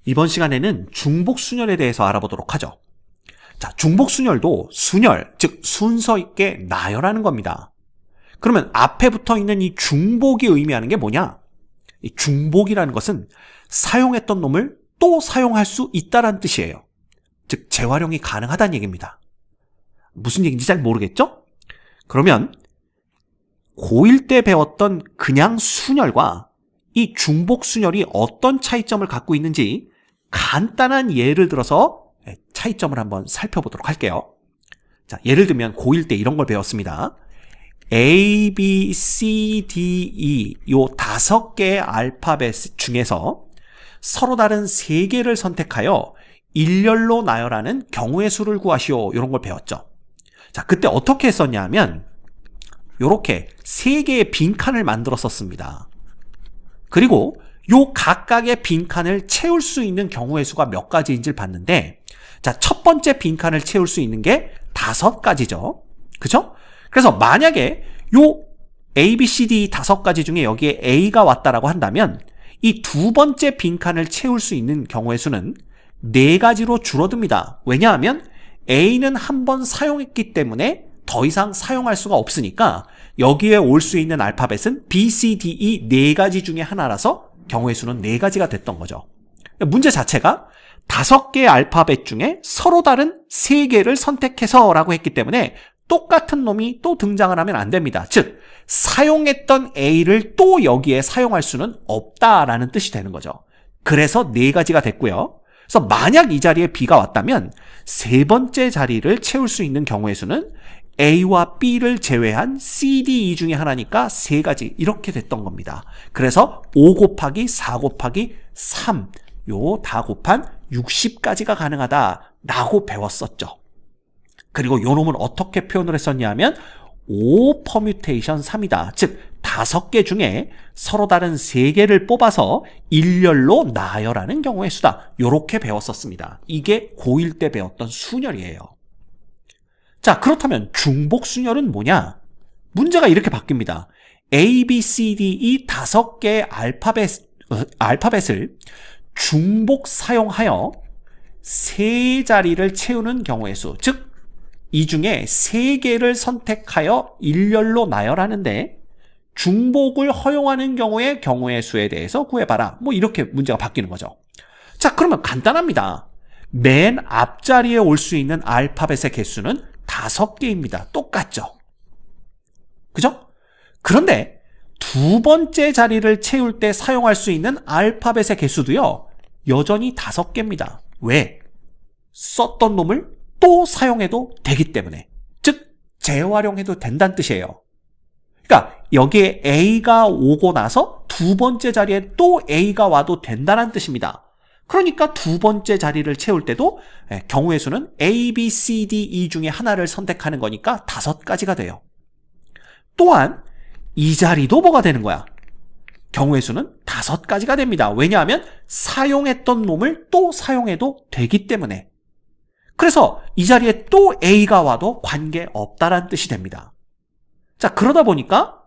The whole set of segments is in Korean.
이번 시간에는 중복순열에 대해서 알아보도록 하죠. 자, 중복순열도 순열, 즉 순서 있게 나열하는 겁니다. 그러면 앞에 붙어 있는 이 중복이 의미하는 게 뭐냐? 이 중복이라는 것은 사용했던 놈을 또 사용할 수 있다는 뜻이에요. 즉 재활용이 가능하다는 얘기입니다. 무슨 얘기인지 잘 모르겠죠? 그러면 고1 때 배웠던 그냥 순열과 이 중복순열이 어떤 차이점을 갖고 있는지 간단한 예를 들어서 차이점을 한번 살펴보도록 할게요. 자, 예를 들면 고1 때 이런 걸 배웠습니다. A, B, C, D, E 요 5개의 알파벳 중에서 서로 다른 3개를 선택하여 일렬로 나열하는 경우의 수를 구하시오. 이런 걸 배웠죠. 자, 그때 어떻게 했었냐 하면 요렇게 3개의 빈칸을 만들었었습니다. 그리고 요 각각의 빈칸을 채울 수 있는 경우의 수가 몇 가지인지를 봤는데, 자, 첫 번째 빈칸을 채울 수 있는 게 5가지죠. 그죠? 그래서 만약에 요 A, B, C, D 5가지 중에 여기에 A가 왔다라고 한다면 이 두 번째 빈칸을 채울 수 있는 경우의 수는 4가지로 줄어듭니다. 왜냐하면 A는 한 번 사용했기 때문에 더 이상 사용할 수가 없으니까 여기에 올 수 있는 알파벳은 B, C, D, E 4가지 중에 하나라서 경우의 수는 4가지가 됐던 거죠. 문제 자체가 5개의 알파벳 중에 서로 다른 3개를 선택해서 라고 했기 때문에 똑같은 놈이 또 등장을 하면 안 됩니다. 즉 사용했던 A를 또 여기에 사용할 수는 없다라는 뜻이 되는 거죠. 그래서 4가지가 됐고요. 그래서 만약 이 자리에 B가 왔다면 세 번째 자리를 채울 수 있는 경우의 수는 A와 B를 제외한 C, D, E 중에 하나니까 3가지 이렇게 됐던 겁니다. 그래서 5 곱하기 4 곱하기 3 요 다 곱한 60까지가 가능하다라고 배웠었죠. 그리고 요 놈은 어떻게 표현을 했었냐면 5 퍼뮤테이션 3이다. 즉 5개 중에 서로 다른 3개를 뽑아서 일렬로 나열하는 경우의 수다. 요렇게 배웠었습니다. 이게 고1 때 배웠던 순열이에요. 자, 그렇다면 중복순열은 뭐냐? 문제가 이렇게 바뀝니다. A, B, C, D, E 5개의 알파벳을 중복 사용하여 3자리를 채우는 경우의 수, 즉 이 중에 3개를 선택하여 일렬로 나열하는데 중복을 허용하는 경우의 수에 대해서 구해봐라. 뭐 이렇게 문제가 바뀌는 거죠. 자, 그러면 간단합니다. 맨 앞자리에 올 수 있는 알파벳의 개수는 5개입니다. 똑같죠? 그죠? 그런데 두 번째 자리를 채울 때 사용할 수 있는 알파벳의 개수도요, 여전히 5개입니다. 왜? 썼던 놈을 또 사용해도 되기 때문에. 즉, 재활용해도 된다는 뜻이에요. 그러니까 여기에 A가 오고 나서 두 번째 자리에 또 A가 와도 된다는 뜻입니다. 그러니까 두 번째 자리를 채울 때도 경우의 수는 A, B, C, D, E 중에 하나를 선택하는 거니까 5가지가 돼요. 또한 이 자리도 뭐가 되는 거야? 경우의 수는 5가지가 됩니다. 왜냐하면 사용했던 놈을 또 사용해도 되기 때문에. 그래서 이 자리에 또 A가 와도 관계없다라는 뜻이 됩니다. 자, 그러다 보니까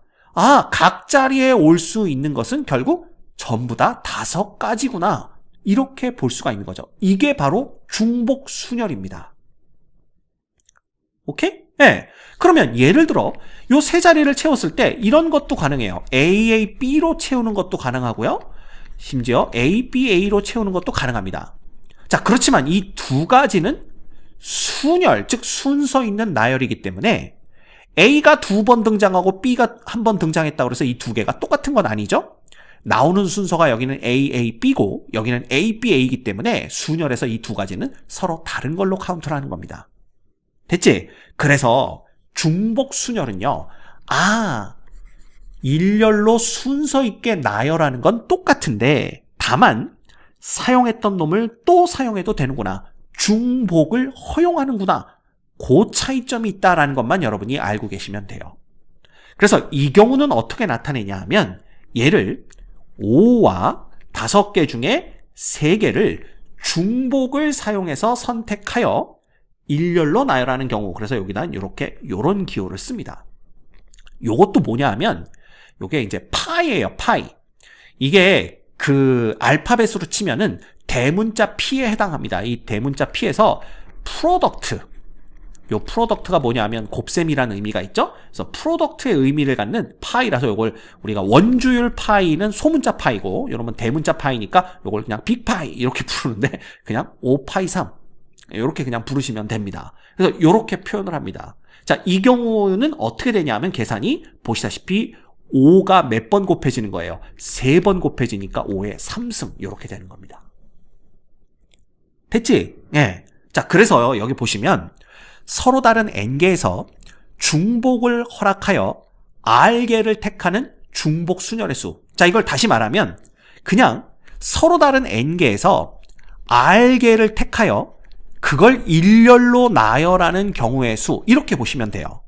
각 자리에 올 수 있는 것은 결국 전부 다 5가지구나. 이렇게 볼 수가 있는 거죠. 이게 바로 중복순열입니다. 오케이? 네. 그러면 예를 들어 요 세 자리를 채웠을 때 이런 것도 가능해요. A, A, B로 채우는 것도 가능하고요. 심지어 A, B, A로 채우는 것도 가능합니다. 자, 그렇지만 이 2가지는 순열, 즉 순서 있는 나열이기 때문에 A가 2번 등장하고 B가 1번 등장했다고 해서 이 2개가 똑같은 건 아니죠? 나오는 순서가 여기는 A, A, B고 여기는 A, B, A이기 때문에 순열에서 이 2가지는 서로 다른 걸로 카운트를 하는 겁니다. 됐지? 그래서 중복순열은요, 일렬로 순서 있게 나열하는 건 똑같은데 다만 사용했던 놈을 또 사용해도 되는구나. 중복을 허용하는구나. 그 차이점이 있다라는 것만 여러분이 알고 계시면 돼요. 그래서 이 경우는 어떻게 나타내냐 하면 얘를 5와 5개 중에 3개를 중복을 사용해서 선택하여 일렬로 나열하는 경우, 그래서 여기다 요런 기호를 씁니다. 요것도 뭐냐 하면 요게 이제 파이예요. 파이. 이게 그 알파벳으로 치면은 대문자 P에 해당합니다. 이 대문자 P에서 프로덕트, 요 프로덕트가 뭐냐면 곱셈이라는 의미가 있죠. 그래서 프로덕트의 의미를 갖는 파이라서 요걸 우리가 원주율 파이는 소문자 파이고, 여러분 대문자 파이니까 요걸 그냥 빅파이 이렇게 부르는데 그냥 5파이 3 이렇게 그냥 부르시면 됩니다. 그래서 요렇게 표현을 합니다. 자, 이 경우는 어떻게 되냐면 계산이 보시다시피 5가 몇 번 곱해지는 거예요. 3번 곱해지니까 5의 3승 이렇게 되는 겁니다. 됐지? 예. 자, 그래서 여기 보시면 서로 다른 n개에서 중복을 허락하여 r개를 택하는 중복 순열의 수. 자, 이걸 다시 말하면 그냥 서로 다른 n개에서 r개를 택하여 그걸 일렬로 나열하는 경우의 수, 이렇게 보시면 돼요.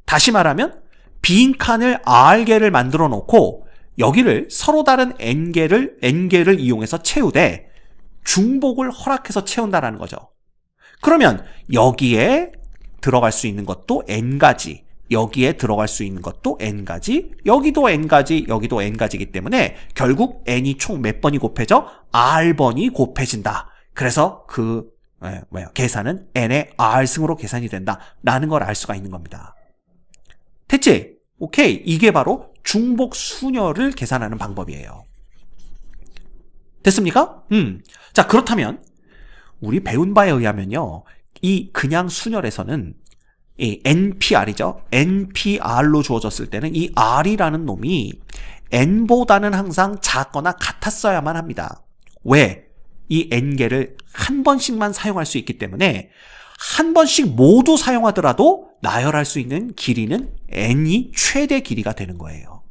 다시 말하면 빈 칸을 r개를 만들어 놓고 여기를 서로 다른 n개를 이용해서 채우되 중복을 허락해서 채운다라는 거죠. 그러면 여기에 들어갈 수 있는 것도 n가지, 여기에 들어갈 수 있는 것도 n가지, 여기도 n가지, 여기도 n가지이기 때문에 결국 n이 총 몇 번이 곱해져? r번이 곱해진다. 그래서 계산은 n의 r승으로 계산이 된다라는 걸 알 수가 있는 겁니다. 됐지? 오케이. 이게 바로 중복 순열을 계산하는 방법이에요. 됐습니까? 자, 그렇다면 우리 배운 바에 의하면요, 이 그냥 순열에서는 이 NPR이죠. NPR로 주어졌을 때는 이 R이라는 놈이 N보다는 항상 작거나 같았어야만 합니다. 왜? 이 N개를 한 번씩만 사용할 수 있기 때문에 한 번씩 모두 사용하더라도 나열할 수 있는 길이는 N이 최대 길이가 되는 거예요.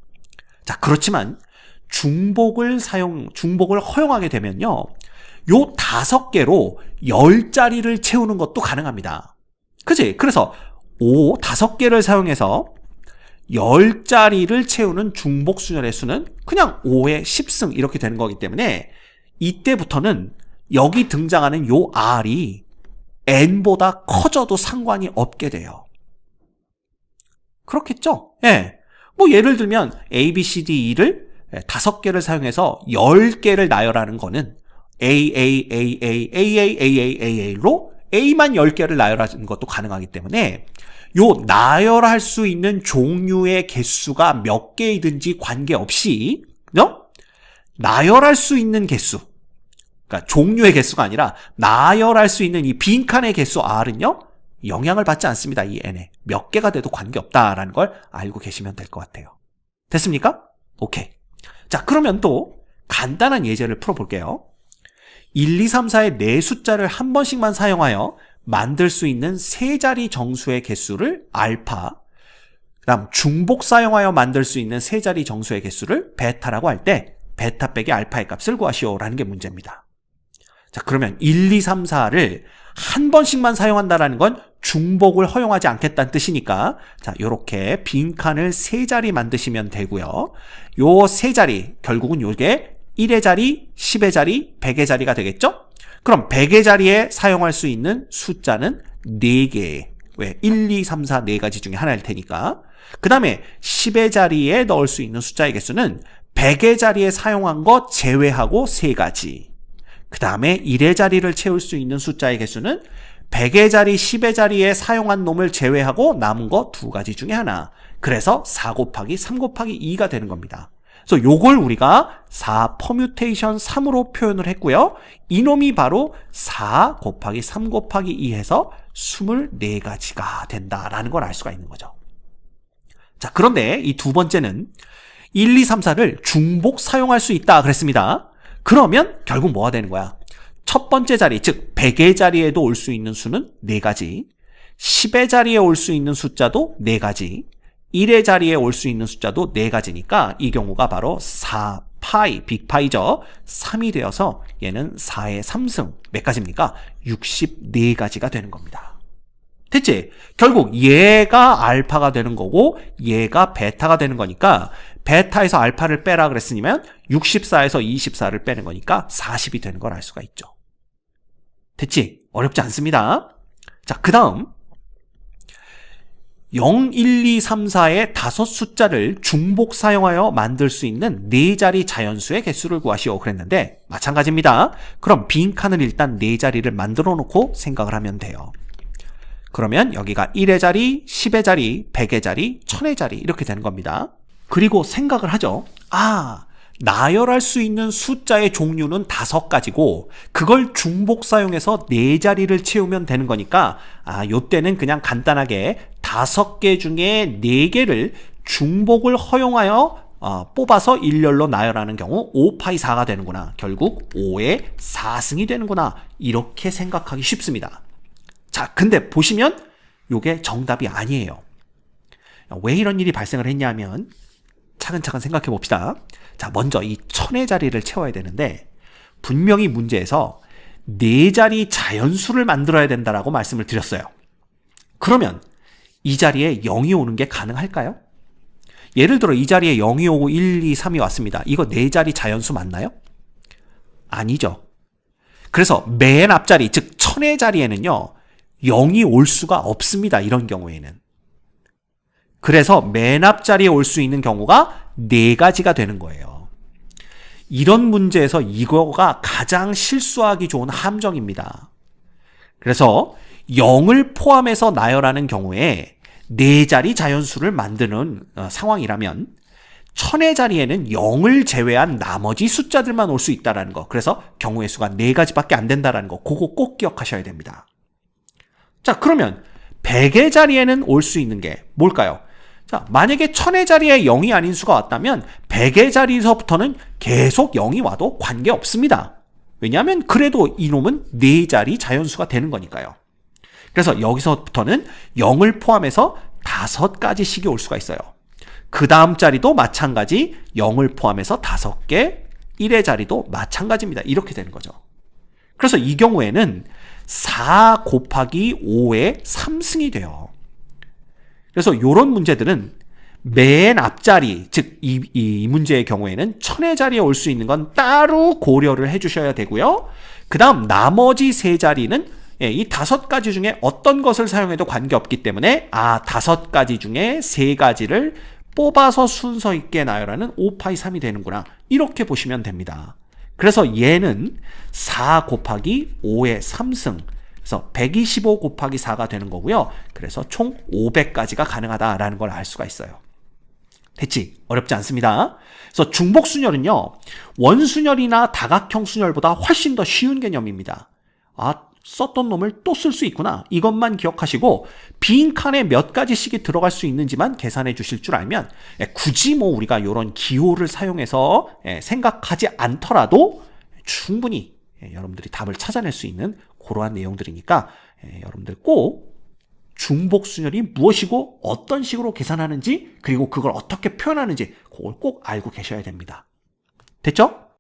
자, 그렇지만 중복을 허용하게 되면요, 요 5개로 10자리를 채우는 것도 가능합니다. 그치? 그래서 5개를 사용해서 10자리를 채우는 중복 순열의 수는 그냥 5의 10승 이렇게 되는 거기 때문에 이때부터는 여기 등장하는 요 R이 N보다 커져도 상관이 없게 돼요. 그렇겠죠? 예. 뭐 예를 들면 A, B, C, D, E를 5개를 사용해서 10개를 나열하는 거는 AAAAAAAA로 A만 10개를 나열하는 것도 가능하기 때문에 요 나열할 수 있는 종류의 개수가 몇 개이든지 관계없이 나열할 수 있는 개수, 그러니까 종류의 개수가 아니라 나열할 수 있는 이 빈칸의 개수 R은요, 영향을 받지 않습니다. 이 N에 몇 개가 돼도 관계없다라는 걸 알고 계시면 될 것 같아요. 됐습니까? 오케이. 자, 그러면 또 간단한 예제를 풀어볼게요. 1, 2, 3, 4의 네 숫자를 한 번씩만 사용하여 만들 수 있는 3자리 정수의 개수를 알파, 그 다음 중복 사용하여 만들 수 있는 3자리 정수의 개수를 베타라고 할 때 베타 빼기 알파의 값을 구하시오라는 게 문제입니다. 자, 그러면 1, 2, 3, 4를 한 번씩만 사용한다라는 건 중복을 허용하지 않겠다는 뜻이니까, 자, 요렇게 빈칸을 3자리 만드시면 되고요. 요 3자리, 결국은 요게 1의 자리, 10의 자리, 100의 자리가 되겠죠? 그럼 100의 자리에 사용할 수 있는 숫자는 4개. 왜? 1, 2, 3, 4, 4가지 중에 하나일 테니까. 그 다음에 10의 자리에 넣을 수 있는 숫자의 개수는 100의 자리에 사용한 것 제외하고 3가지. 그 다음에 1의 자리를 채울 수 있는 숫자의 개수는 100의 자리, 10의 자리에 사용한 놈을 제외하고 남은 거 2가지 중에 하나. 그래서 4 곱하기 3 곱하기 2가 되는 겁니다. 그래서 요걸 우리가 4 퍼뮤테이션 3으로 표현을 했고요. 이놈이 바로 4 곱하기 3 곱하기 2 해서 24가지가 된다라는 걸 알 수가 있는 거죠. 자, 그런데 이 두 번째는 1, 2, 3, 4를 중복 사용할 수 있다 그랬습니다. 그러면 결국 뭐가 되는 거야? 첫 번째 자리, 즉 100의 자리에도 올 수 있는 수는 4가지, 10의 자리에 올 수 있는 숫자도 4가지, 1의 자리에 올 수 있는 숫자도 4가지니까 이 경우가 바로 4파이, 빅파이죠. 3이 되어서 얘는 4의 3승, 몇 가지입니까? 64가지가 되는 겁니다. 됐지? 결국 얘가 알파가 되는 거고 얘가 베타가 되는 거니까 베타에서 알파를 빼라 그랬으면 64에서 24를 빼는 거니까 40이 되는 걸 알 수가 있죠. 됐지? 어렵지 않습니다. 자, 그 다음 0, 1, 2, 3, 4의 다섯 숫자를 중복 사용하여 만들 수 있는 네 자리 자연수의 개수를 구하시오 그랬는데 마찬가지입니다. 그럼 빈칸을 일단 네 자리를 만들어 놓고 생각을 하면 돼요. 그러면 여기가 1의 자리, 10의 자리, 100의 자리, 1000의 자리 이렇게 되는 겁니다. 그리고 생각을 하죠. 나열할 수 있는 숫자의 종류는 5가지고 그걸 중복 사용해서 4자리를 채우면 되는 거니까 요때는 그냥 간단하게 5개 중에 4개를 중복을 허용하여 뽑아서 일렬로 나열하는 경우 5파이 4가 되는구나. 결국 5의 4승이 되는구나. 이렇게 생각하기 쉽습니다. 자, 근데 보시면 요게 정답이 아니에요. 왜 이런 일이 발생을 했냐면 차근차근 생각해 봅시다. 자, 먼저 이 1000의 자리를 채워야 되는데 분명히 문제에서 4자리 자연수를 만들어야 된다라고 말씀을 드렸어요. 그러면 이 자리에 0이 오는 게 가능할까요? 예를 들어 이 자리에 0이 오고 1, 2, 3이 왔습니다. 이거 4자리 자연수 맞나요? 아니죠. 그래서 맨 앞자리, 즉 1000의 자리에는요 0이 올 수가 없습니다. 이런 경우에는. 그래서 맨 앞자리에 올 수 있는 경우가 4가지가 되는 거예요. 이런 문제에서 이거가 가장 실수하기 좋은 함정입니다. 그래서 0을 포함해서 나열하는 경우에 4자리 자연수를 만드는 상황이라면 1000의 자리에는 0을 제외한 나머지 숫자들만 올 수 있다는 거. 그래서 경우의 수가 4가지밖에 안 된다는 거. 그거 꼭 기억하셔야 됩니다. 자, 그러면 100의 자리에는 올 수 있는 게 뭘까요? 자, 만약에 1000의 자리에 0이 아닌 수가 왔다면 100의 자리에서부터는 계속 0이 와도 관계없습니다. 왜냐하면 그래도 이놈은 4자리 자연수가 되는 거니까요. 그래서 여기서부터는 0을 포함해서 5가지씩이 올 수가 있어요. 그 다음 자리도 마찬가지 0을 포함해서 5개, 1의 자리도 마찬가지입니다. 이렇게 되는 거죠. 그래서 이 경우에는 4 곱하기 5의 3승이 돼요. 그래서 이런 문제들은 맨 앞자리, 즉 이 문제의 경우에는 1000의 자리에 올 수 있는 건 따로 고려를 해주셔야 되고요. 그 다음 나머지 3자리는 이 5가지 중에 어떤 것을 사용해도 관계없기 때문에 5가지 중에 3가지를 뽑아서 순서 있게 나열하는 5파이 3이 되는구나. 이렇게 보시면 됩니다. 그래서 얘는 4 곱하기 5의 3승, 그래서 125 곱하기 4가 되는 거고요. 그래서 총 500가지가 가능하다라는 걸 알 수가 있어요. 됐지? 어렵지 않습니다. 그래서 중복순열은요, 원순열이나 다각형 순열보다 훨씬 더 쉬운 개념입니다. 썼던 놈을 또 쓸 수 있구나. 이것만 기억하시고 빈칸에 몇 가지씩이 들어갈 수 있는지만 계산해 주실 줄 알면 굳이 뭐 우리가 이런 기호를 사용해서 생각하지 않더라도 충분히 여러분들이 답을 찾아낼 수 있는 그러한 내용들이니까 여러분들 꼭 중복순열이 무엇이고 어떤 식으로 계산하는지 그리고 그걸 어떻게 표현하는지 그걸 꼭 알고 계셔야 됩니다. 됐죠?